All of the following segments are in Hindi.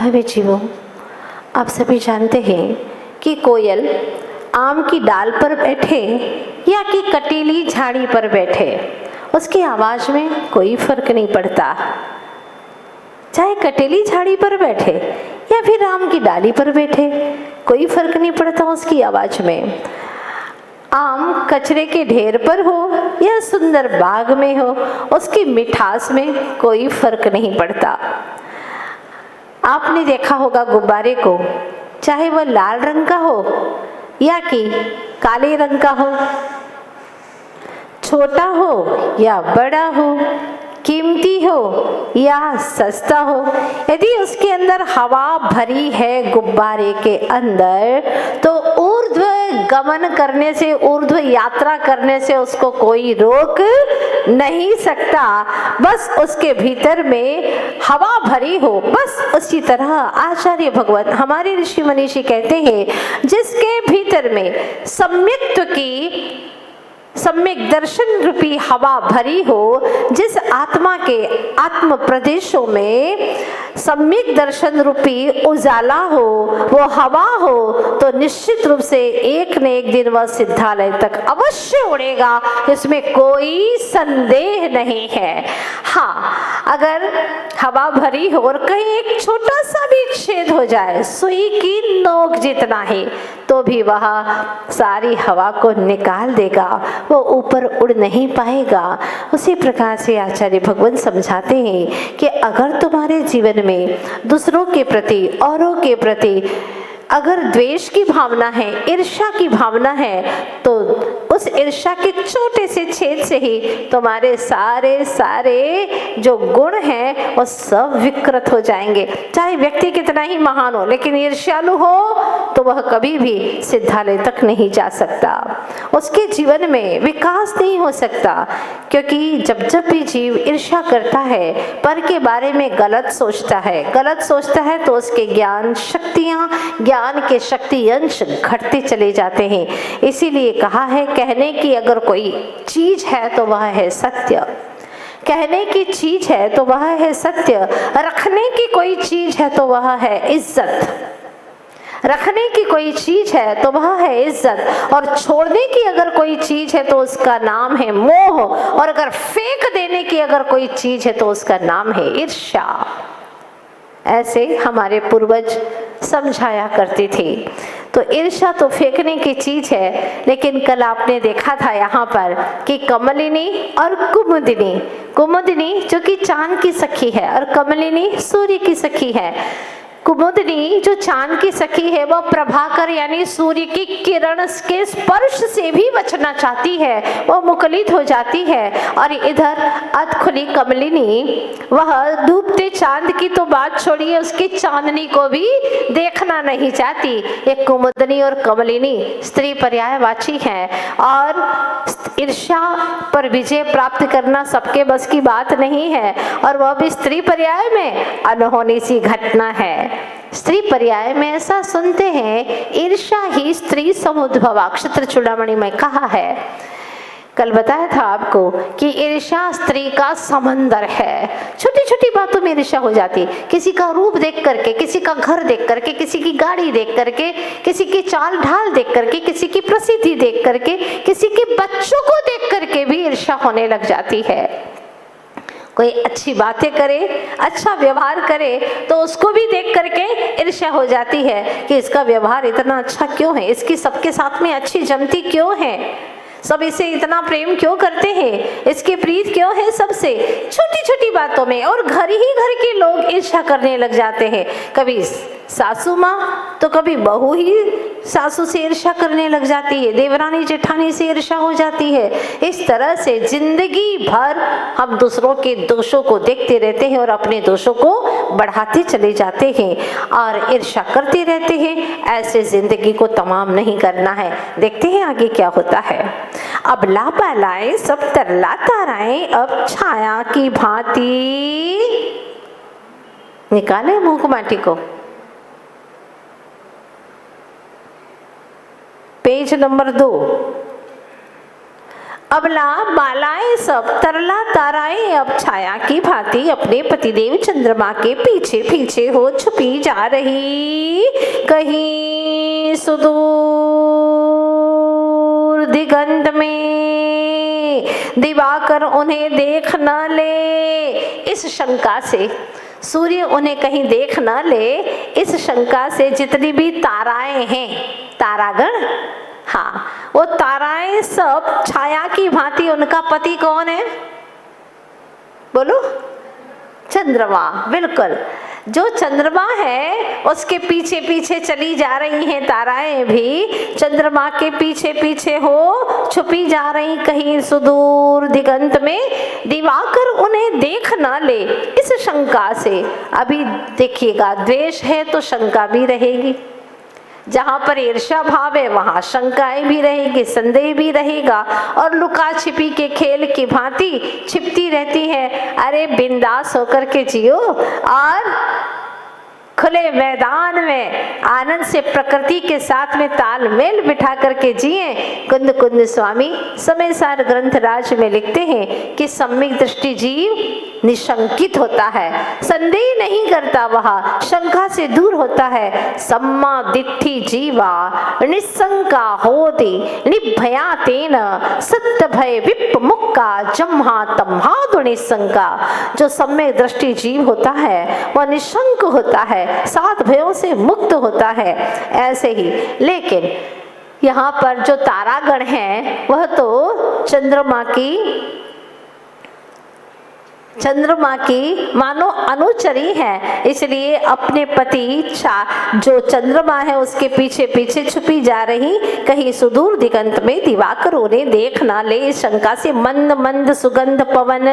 भावी जीवों, आप सभी जानते हैं कि कोयल आम की डाल पर बैठे या कि कटीली झाड़ी पर बैठे, उसकी आवाज़ में कोई फर्क नहीं पड़ता। चाहे कटीली झाड़ी पर बैठे या फिर आम की डाली पर बैठे, कोई फर्क नहीं पड़ता उसकी आवाज़ में। आम कचरे के ढेर पर हो या सुंदर बाग में हो, उसकी मिठास में कोई फर्क नहीं पड़ता। आपने देखा होगा गुब्बारे को, चाहे वह लाल रंग का हो या कि काले रंग का हो, छोटा हो या बड़ा हो, कीमती हो या सस्ता हो, यदि उसके अंदर हवा भरी है गुब्बारे के अंदर, तो ऊर्ध्व गमन करने से, ऊर्ध्व यात्रा करने से उसको कोई रोक नहीं सकता। बस उसके भीतर में हवा भरी हो, बस उसी तरह आचार्य भगवत हमारे ऋषि मनीषी कहते हैं, जिसके भीतर में सम्यक दर्शन रूपी हवा भरी हो, जिस आत्मा के आत्म प्रदेशों में सम्यक दर्शन रूपी उजाला हो, वो हवा हो, तो निश्चित रूप से एक न एक दिन वह सिद्धालय तक अवश्य उड़ेगा, इसमें कोई संदेह नहीं है। हाँ, अगर हवा भरी हो और कहीं एक छोटा सा भी छेद हो जाए, सुई की नोक जितना ही, तो भी वह सारी हवा को निकाल देगा, वो ऊपर उड़ नहीं पाएगा। उसी प्रकार से आचार्य भगवान समझाते हैं कि अगर तुम्हारे जीवन में दूसरों के प्रति, औरों के प्रति अगर द्वेष की भावना है, ईर्ष्या की भावना है, तो उस ईर्ष्या के छोटे से छेद से ही तुम्हारे सारे जो गुण हैं वो सब विकृत हो जाएंगे। चाहे व्यक्ति कितना ही महान हो, लेकिन ईर्ष्यालु हो तो वह कभी भी सिद्धालय तक नहीं जा सकता, उसके जीवन में विकास नहीं हो सकता। क्योंकि जब भी जीव ईर्ष्या करता है, पर के बारे में गलत सोचता है तो उसके ज्ञान के शक्ति अंश घटते चले जाते हैं। इसीलिए कहा है, कहने की अगर कोई चीज है तो वह है सत्य, कहने की चीज है तो वह है सत्य, रखने की कोई चीज है तो वह है इज्जत, रखने की कोई चीज है तो वह है इज्जत, और छोड़ने की अगर कोई चीज है तो उसका नाम है मोह, और अगर फेंक देने की अगर कोई चीज है तो उसका नाम है ईर्ष्या। ऐसे हमारे पूर्वज समझाया करते थे। तो ईर्ष्या तो फेंकने की चीज है, लेकिन कल आपने देखा था यहाँ पर कि कमलिनी और कुमुदिनी जो कि चांद की सखी है और कमलिनी सूर्य की सखी है। कुमुदिनी जो चांद की सखी है, वह प्रभाकर यानी सूर्य की किरण के स्पर्श से भी बचना चाहती है, वह मुकलित हो जाती है। और इधर अधखुली कमलिनी, वह डूबते चांद की तो बात छोड़िए, उसकी चांदनी को भी देखना नहीं चाहती। ये कुमुदिनी और कमलिनी स्त्री पर्यायवाची है, और ईर्ष्या पर विजय प्राप्त करना सबके बस की बात नहीं है, और वह भी स्त्री पर्याय में अनहोनी सी घटना है। स्त्री पर्याय में ऐसा सुनते हैं, ईर्ष्या ही स्त्री समुद्भवा, क्षेत्र चूड़ामणि में कहा है। कल बताया था आपको कि ईर्ष्या स्त्री का समंदर है। छोटी छोटी बातों में ईर्ष्या हो जाती, किसी का रूप देख करके, किसी का घर देख करके, किसी की गाड़ी देख करके, किसी की चाल ढाल देख करके, किसी की प्रसिद्धि देख करके, किसी के बच्चों को देख करके भी ईर्ष्या होने लग जाती है। कोई अच्छी बातें करे, अच्छा व्यवहार करे, तो उसको भी देख करके ईर्ष्या हो जाती है कि इसका व्यवहार इतना अच्छा क्यों है, इसकी सबके साथ में अच्छी जमती क्यों है, सब इसे इतना प्रेम क्यों करते हैं, इसकी प्रीत क्यों है सबसे। छोटी छोटी बातों में, और घर ही घर के लोग ईर्ष्या करने लग जाते हैं। कभी सासू माँ तो कभी बहू ही सासू से ईर्ष्या करने लग जाती है, देवरानी जेठानी से ईर्ष्या हो जाती है। इस तरह से जिंदगी भर हम दूसरों के दोषों को देखते रहते हैं और अपने दोषों को बढ़ाते चले जाते हैं और ईर्ष्या करते रहते हैं। ऐसे जिंदगी को तमाम नहीं करना है। देखते हैं आगे क्या होता है। अब लापा लाए सब तरलाता राय, अब छाया की भांति निकाले मुंह माटी को। Page number 2। अबला बालाएं सब तरला ताराएं अब छाया की भांति अपने पतिदेव चंद्रमा के पीछे पीछे हो छुपी जा रही। कहीं सुदूर दिगंत में दिवाकर उन्हें देख न ले, इस शंका से सूर्य उन्हें कहीं देख न ले, इस शंका से जितनी भी ताराएं हैं, तारागण, हाँ, वो ताराएं सब छाया की भांति, उनका पति कौन है? बोलो, चंद्रमा। बिल्कुल, जो चंद्रमा है उसके पीछे पीछे चली जा रही हैं ताराएं भी, चंद्रमा के पीछे पीछे हो छुपी जा रही कहीं सुदूर दिगंत में, दिवाकर उन्हें देख ना ले, इस शंका से। अभी देखिएगा, द्वेष है तो शंका भी रहेगी, जहां पर ईर्ष्या भाव है वहां शंकाएं भी रहेगी, संदेह भी रहेगा, और लुका छिपी के खेल की भांति छिपती रहती है। अरे बिंदास होकर के जियो और खुले मैदान में आनंद से प्रकृति के साथ में तालमेल बिठा करके जिए। कुंद कुंद स्वामी समय सार ग्रंथ राज में लिखते हैं कि सम्यक दृष्टि जीव निशंकित होता है, संदेह नहीं करता, वह शंका से दूर होता है। सम्मा दिट्ठि जीवा निशंका होती निभया तेन सत्य भय विप मुक्का जम्हा तम्हा निशंका। जो सम्यक दृष्टि जीव होता है वह निशंक होता है, सात भयों से मुक्त होता है। ऐसे ही लेकिन यहाँ पर जो तारागण हैं वह तो चंद्रमा की मानो अनुचरी है, इसलिए अपने पति जो चंद्रमा है उसके पीछे पीछे छुपी जा रही, कहीं सुदूर दिगंत में दिवाकर उन्हें देख ना ले, शंका से मंद मंद सुगंध पवन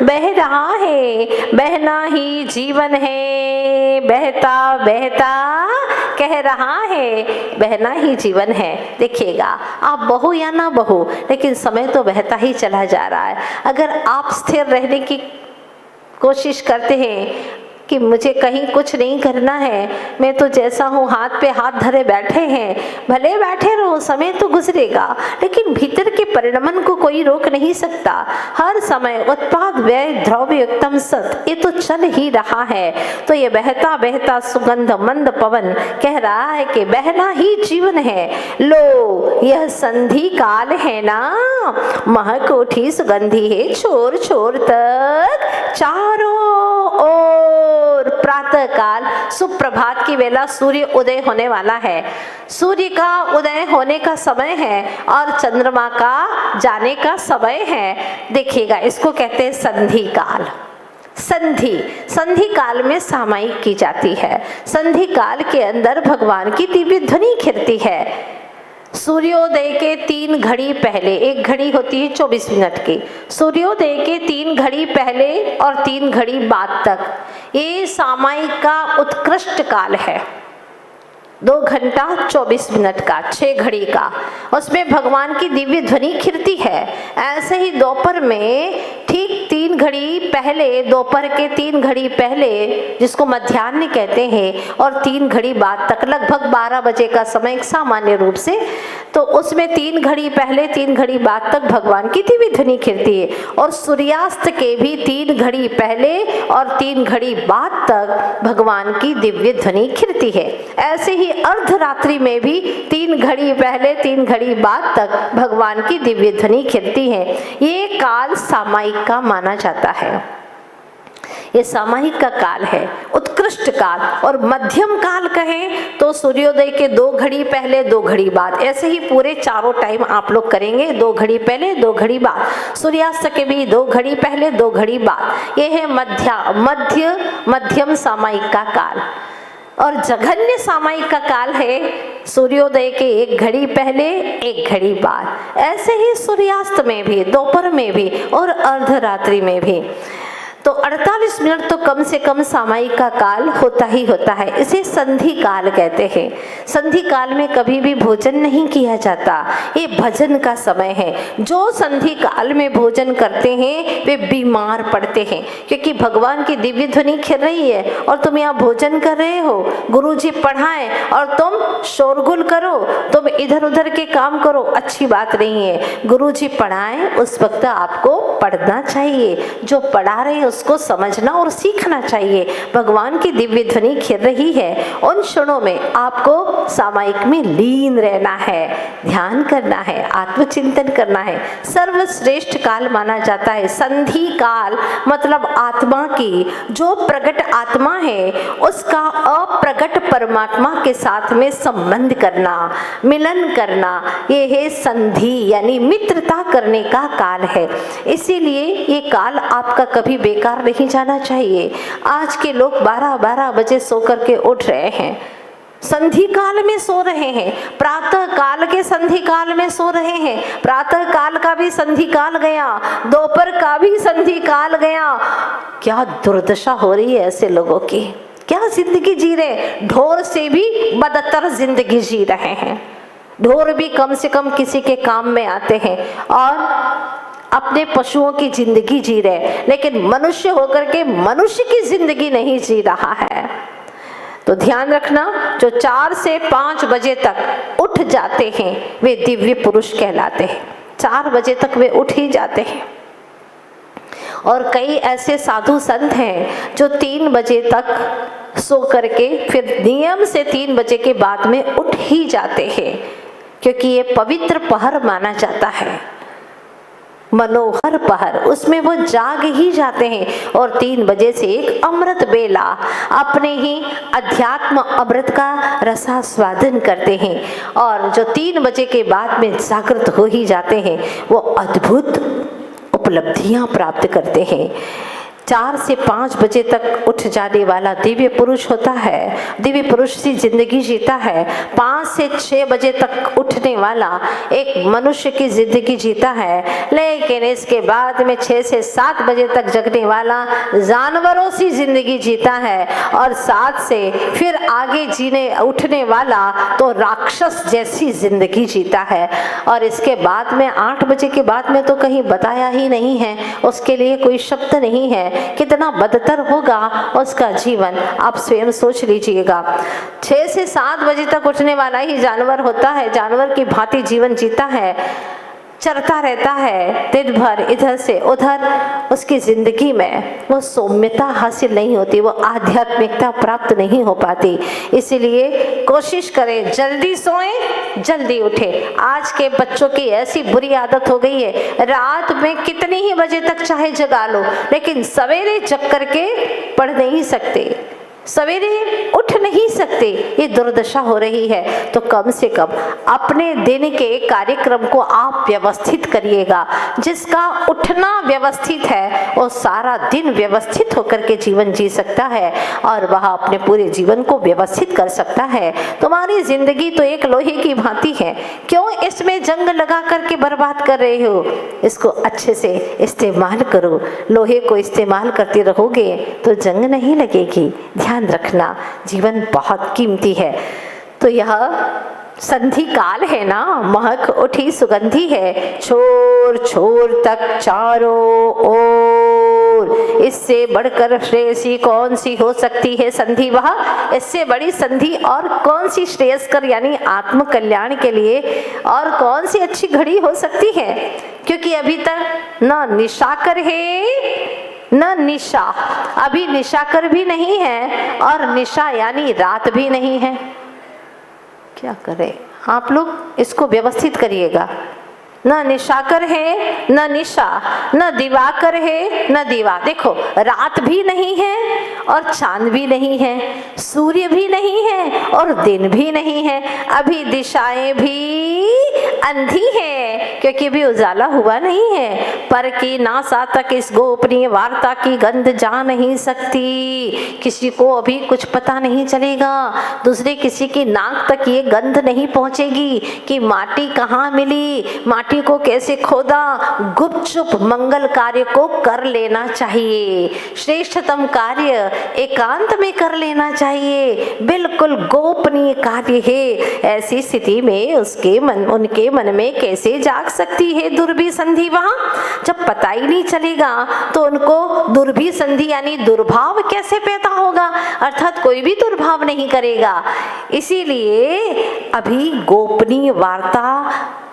बह रहा है, बहना ही जीवन है, बहता बहता कह रहा है, बहना ही जीवन है। देखिएगा, आप बहो या ना बहो, लेकिन समय तो बहता ही चला जा रहा है। अगर आप स्थिर रहने की कोशिश करते हैं कि मुझे कहीं कुछ नहीं करना है, मैं तो जैसा हूँ हाथ पे हाथ धरे बैठे हैं, भले बैठे रहो, समय तो गुजरेगा, लेकिन भीतर के परिणमन को कोई रोक नहीं सकता। हर समय उत्पाद व्यय द्रव्य उत्तम सत, ये तो चल ही रहा है। तो ये बहता बहता सुगंध मंद पवन कह रहा है कि बहना ही जीवन है। लो यह संधि काल है ना, महक उठी सुगंधी है छोर छोर तक, चारों ओर प्रातः काल सुप्रभात की वेला सूर्य उदय होने वाला है। सूर्य का उदय होने का समय है और चंद्रमा का जाने का समय है। देखिएगा, इसको कहते हैं संधि काल। संधि काल में सामायिक की जाती है। संधि काल के अंदर भगवान की दिव्य ध्वनि खिलती है। सूर्योदय के 3 घड़ी पहले, एक घड़ी होती है 24 मिनट की, सूर्योदय के 3 घड़ी पहले और 3 घड़ी बाद तक ये सामायिक का उत्कृष्ट काल है। 2 घंटा 24 मिनट का, 6 घड़ी का, उसमें भगवान की दिव्य ध्वनि खिलती है। ऐसे ही दोपहर में ठीक 3 घड़ी पहले, दोपहर के 3 घड़ी पहले जिसको मध्याह्न कहते हैं, और 3 घड़ी बाद तक, लगभग 12 बजे का समय सामान्य रूप से, तो उसमें 3 घड़ी पहले 3 घड़ी बाद तक भगवान की दिव्य ध्वनि खिलती है। और सूर्यास्त के भी 3 घड़ी पहले और 3 घड़ी बाद तक भगवान की दिव्य ध्वनि खिलती है। ऐसे ही अर्धरात्रि में भी 3 घड़ी पहले 3 घड़ी बाद तक भगवान की दिव्य ध्वनि खिलती है। ये काल सामायिक का माना जाता है। ये सामायिक का काल है, उत्कृष्ट काल। और मध्यम काल कहें तो सूर्योदय के 2 घड़ी पहले 2 घड़ी बाद, ऐसे ही पूरे चारों टाइम आप लोग करेंगे, 2 घड़ी पहले 2 घड़ी बाद, सूर्यास्त के भी 2 घड़ी पहले 2 घड़ी बाद। ये है मध्यम सामायिक का काल। और जघन्य सामायिक का काल है सूर्योदय के 1 घड़ी पहले 1 घड़ी बाद। ऐसे ही सूर्यास्त में भी, दोपहर में भी और अर्धरात्रि में भी। तो 48 मिनट तो कम से कम सामायिक का काल होता ही होता है। इसे संधि काल कहते हैं। संधि काल में कभी भी भोजन नहीं किया जाता, ये भजन का समय है। जो संधि काल में भोजन करते हैं वे बीमार पड़ते हैं, क्योंकि भगवान की दिव्य ध्वनि खिल रही है और तुम यहाँ भोजन कर रहे हो, गुरुजी पढ़ाएं और तुम शोरगुल करो, तुम इधर उधर के काम करो, अच्छी बात नहीं है। गुरुजी पढ़ाएं उस वक्त आपको पढ़ना चाहिए, जो पढ़ा रहे उसको समझना और सीखना चाहिए। भगवान की दिव्य ध्वनि खिल रही है, उन क्षणों में आपको सामायिक में लीन रहना है, ध्यान करना है, आत्मचिंतन करना है। सर्वश्रेष्ठ काल माना जाता है संधि काल, मतलब आत्मा की जो प्रकट आत्मा है उसका अप्रकट परमात्मा के साथ में संबंध करना, मिलन करना, ये है संधि यानी मित्रता करने का काल है। इसीलिए ये काल आपका कभी बेकार नहीं जाना चाहिए। आज के लोग 12-12 बजे सो करके उठ रहे हैं, संधि काल में सो रहे हैं, प्रातः काल के संधि काल में सो रहे हैं, प्रातः काल का भी संधि काल गया, दोपहर का भी संधि काल गया। क्या दुर्दशा हो रही है ऐसे लोगों की, क्या जिंदगी जी रहे, ढोर से भी बदतर जिंदगी जी रहे हैं। ढोर भी कम से कम किसी के काम में आते हैं और अपने पशुओं की जिंदगी जी रहे, लेकिन मनुष्य होकर के मनुष्य की जिंदगी नहीं जी रहा है। तो ध्यान रखना, जो 4 से 5 बजे तक उठ जाते हैं वे दिव्य पुरुष कहलाते हैं। 4 बजे तक वे उठ ही जाते हैं। और कई ऐसे साधु संत हैं जो 3 बजे तक सो करके फिर नियम से 3 बजे के बाद में उठ ही जाते हैं, क्योंकि ये पवित्र पहर माना जाता है, मनोहर पहर, उसमें वो जाग ही जाते हैं। और 3 बजे से एक अमृत बेला अपने ही अध्यात्म अमृत का रसास्वादन करते हैं। और जो 3 बजे के बाद में जागृत हो ही जाते हैं वो अद्भुत उपलब्धियां प्राप्त करते हैं। 4 से 5 बजे तक उठ जाने वाला दिव्य पुरुष होता है, दिव्य पुरुष सी जिंदगी जीता है। 5 से 6 बजे तक उठने वाला एक मनुष्य की जिंदगी जीता है, लेकिन इसके बाद में 6 से 7 बजे तक जगने वाला जानवरों सी जिंदगी जीता है। और 7 से फिर आगे जीने उठने वाला तो राक्षस जैसी जिंदगी जीता है। और इसके बाद में 8 बजे के बाद में तो कहीं बताया ही नहीं है, उसके लिए कोई शब्द नहीं है। कितना बदतर होगा उसका जीवन, आप स्वयं सोच लीजिएगा। 6 से 7 बजे तक उठने वाला ही जानवर होता है, जानवर की भांति जीवन जीता है, चरता रहता है दिन भर इधर से उधर। उसकी जिंदगी में वो सौम्यता हासिल नहीं होती, वो आध्यात्मिकता प्राप्त नहीं हो पाती। इसीलिए कोशिश करें जल्दी सोएं, जल्दी उठें। आज के बच्चों की ऐसी बुरी आदत हो गई है, रात में कितनी ही बजे तक चाहे जगा लो, लेकिन सवेरे जग करके पढ़ नहीं सकते, सवेरे उठ नहीं सकते। ये दुर्दशा हो रही है। तो कम से कम अपने दिन के कार्यक्रम को आप व्यवस्थित करिएगा। जिसका उठना व्यवस्थित है वो सारा दिन व्यवस्थित होकर के जीवन जी सकता है और वह अपने पूरे जीवन को व्यवस्थित कर सकता है। तुम्हारी जिंदगी तो एक लोहे की भांति है, क्यों इसमें जंग लगा करके बर्बाद कर रहे हो? इसको अच्छे से इस्तेमाल करो। लोहे को इस्तेमाल करते रहोगे तो जंग नहीं लगेगी। ध्यान रखना, जीवन बहुत कीमती है। तो यह संधि काल है ना, महक उठी सुगंधी है, छोर छोर तक चारों ओर। इससे बढ़कर श्रेयसी कौन सी हो सकती है संधि? वह इससे बड़ी संधि और कौन सी श्रेयस्कर यानी आत्म कल्याण के लिए और कौन सी अच्छी घड़ी हो सकती है? क्योंकि अभी तक न निशाकर है न निशा, अभी निशाकर भी नहीं है और निशा यानी रात भी नहीं है। क्या करें? आप लोग इसको व्यवस्थित करिएगा। न निशाकर है न निशा, न दिवाकर है न दिवा। देखो, रात भी नहीं है और चांद भी नहीं है, सूर्य भी नहीं है और दिन भी नहीं है। अभी दिशाएं भी अंधी है क्योंकि अभी उजाला हुआ नहीं है। पर की नासा तक इस गोपनीय वार्ता की गंध जा नहीं सकती। किसी को अभी कुछ पता नहीं चलेगा, दूसरे किसी की नाक तक ये गंध नहीं पहुंचेगी कि माटी कहाँ मिली, माटी को कैसे खोदा। गुपचुप मंगल कार्य को कर लेना चाहिए, श्रेष्ठतम कार्य एकांत में कर लेना चाहिए, बिल्कुल गोपनीय कार्य है। ऐसी स्थिति में उनके मन में कैसे जाग सकती है दुर्भी संधि? वहां जब पता ही नहीं चलेगा तो उनको दुर्भी संधि यानी दुर्भाव कैसे पैदा होगा, अर्थात कोई भी दुर्भाव नहीं करेगा। इसीलिए अभी गोपनीय वार्ता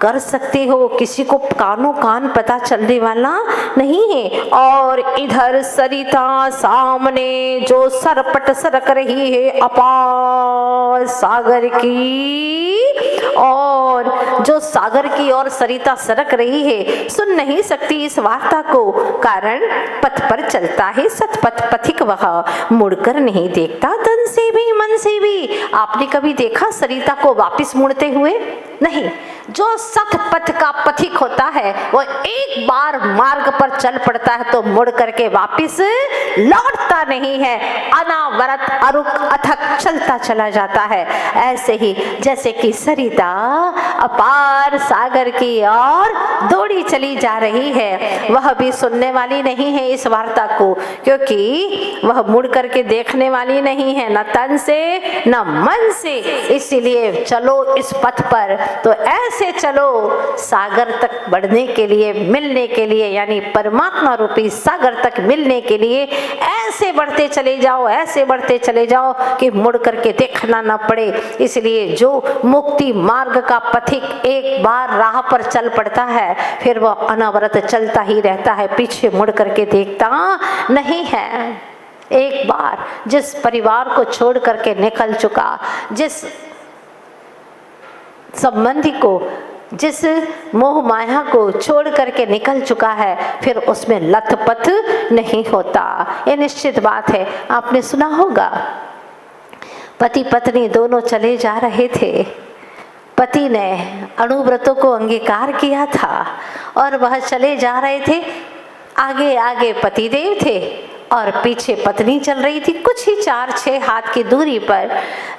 कर सकते हो, किसी को कानों कान पता चलने वाला नहीं है। और इधर सरिता सामने जो सरपट सरक रही है अपार सागर की, और जो सागर की ओर सरिता सरक रही है, सुन नहीं सकती इस वार्ता को, कारण पथ पर चलता है सतपथ पथिक, वह मुड़कर नहीं देखता तन से भी मन से भी। आपने कभी देखा सरिता को वापस मुड़ते हुए? नहीं। जो सतपथ का पथिक होता है वो एक बार मार्ग पर चल पड़ता है तो मुड़ करके वापस लौटता नहीं है, अनावरत अरुक अथक चलता चला जाता है। ऐसे ही जैसे कि सरिता अपार सागर की ओर दौड़ी चली जा रही है, वह भी सुनने वाली नहीं है इस वार्ता को, क्योंकि वह मुड़ करके देखने वाली नहीं है, न तन से न मन से। इसीलिए चलो इस पथ पर, तो ऐसे चलो सागर तक बढ़ने के लिए, मिलने के लिए, यानी परमात्मा रूपी सागर तक मिलने के लिए ऐसे बढ़ते चले जाओ, ऐसे बढ़ते चले जाओ कि मुड़ करके देखना ना पड़े। इसलिए जो मुक्ति मार्ग का पथिक एक बार राह पर चल पड़ता है फिर वह अनवरत चलता ही रहता है, पीछे मुड़ करके देखता नहीं है। एक बार जिस परिवार को छोड़ करके निकल चुका, जिस संबंधी को, जिस मोह माया को छोड़ करके निकल चुका है, फिर उसमें लथपथ नहीं होता। ये निश्चित बात है। आपने सुना होगा, पति पत्नी दोनों चले जा रहे थे, पति ने अणुव्रतों को अंगीकार किया था और वह चले जा रहे थे। आगे आगे पतिदेव थे और पीछे पत्नी चल रही थी, कुछ ही 4-6 हाथ की दूरी पर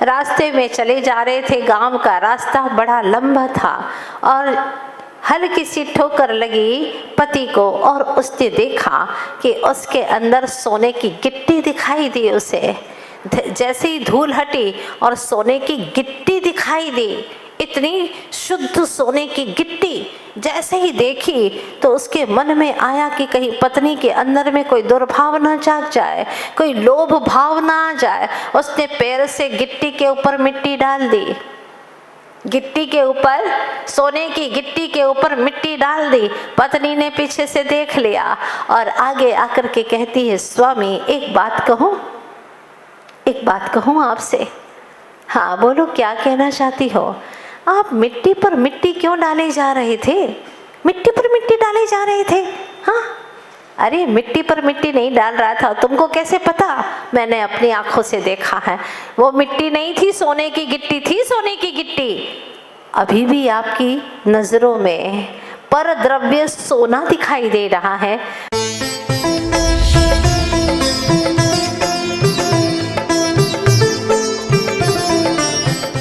रास्ते में चले जा रहे थे। गांव का रास्ता बड़ा लंबा था और हल्की सी ठोकर लगी पति को और उसने देखा कि उसके अंदर सोने की गिट्टी दिखाई दी उसे। जैसे ही धूल हटी और सोने की गिट्टी दिखाई दी, इतनी शुद्ध सोने की गिट्टी जैसे ही देखी तो उसके मन में आया कि कहीं पत्नी के अंदर में कोई दुर्भाव ना जाग जाए, कोई लोभ भाव ना आ जाए। उसने पैर से गिट्टी के ऊपर मिट्टी डाल दी, गिट्टी के ऊपर, सोने की गिट्टी के ऊपर मिट्टी डाल दी। पत्नी ने पीछे से देख लिया और आगे आकर के कहती है, स्वामी एक बात कहूँ, एक बात कहूँ आपसे। हाँ बोलो, क्या कहना चाहती हो? आप मिट्टी पर मिट्टी क्यों डाले जा रहे थे? मिट्टी पर मिट्टी डाले जा रहे थे? हाँ, अरे मिट्टी पर मिट्टी नहीं डाल रहा था। तुमको कैसे पता? मैंने अपनी आंखों से देखा है। वो मिट्टी नहीं थी, सोने की गिट्टी थी, सोने की गिट्टी। अभी भी आपकी नजरों में पर द्रव्य सोना दिखाई दे रहा है।